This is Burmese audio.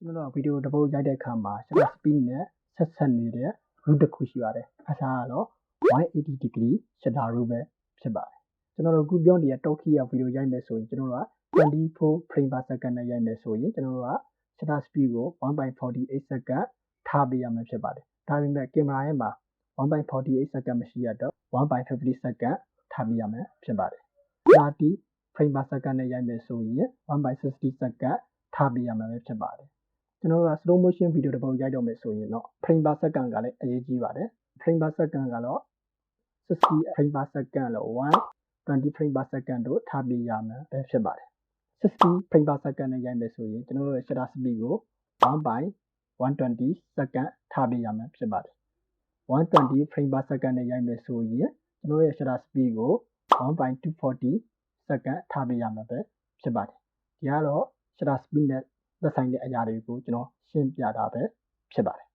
ကျွန်တော်ဗီဒီယိုတစ်ပုဒ်ရိုက်တဲ့အခါမှာ shutter speed နဲ့ဆက်ဆက်နေတဲ့ root တစ်ခုရှိပါတယ်။အဲဒါကတော့180 degree shutter root ပဲဖြစ်ပါတယ်။ကျွန်တော်တို့အခုပြောနေတဲ့ Toki ကဗီဒီယိုရိုက်မယ်ဆိုရင်ကျွန်တော်တို့က24 frame per second နဲ့ရိုက်မယ်ဆိုရင်ကျွန်တော်တို့က shutter speed ကို 1.48 second ထားပေးရမှာဖြစ်ပါတယ်။ဒါပေမဲ့ကင်မရာရဲ့မှာ 1.48 second မရှိရတော့ 1.50 second ထားပေးရမှာဖြစ်ပါတယ်။30 frame per second နဲ့ရိုက်မယ်ဆိုရင် 1.60 second ထားပေးရမှာဖြစ်ပါတယ်။ကျွန်တော်တို့က slow motion ဗီဒီယိုတစ်ပုဒ်ရိုက်တော့မယ်ဆိုရင်တော့ frame per second ကလည်းအရေးကြီးပါတယ်။ frame per second ကတော့60 frame per second လို့120 frame per second တို့ထားပေးရမှာဖြစ်ပါတယ်။60 frame per second နဲ့ရိုက်မယ်ဆိုရင်ကျွန်တော်တို့ရဲ့ shutter speed ကို 1.120 second ထားပေးရမှာဖြစ်ပါတယ်။ 120 frame per second နဲ့ရိုက်မယ်ဆိုရင်ကျွန်တော်ရဲ့ shutter speed ကို 1.240 second ထားပေးရမှာဖြစ်ပါတယ်။ဒီကတော့ shutter speed နဲ့သက်ဆိုင်တဲ့အရာတွေကိုကျွန်တော်ရှင်းပြတာပဲဖြစ်ပါတယ်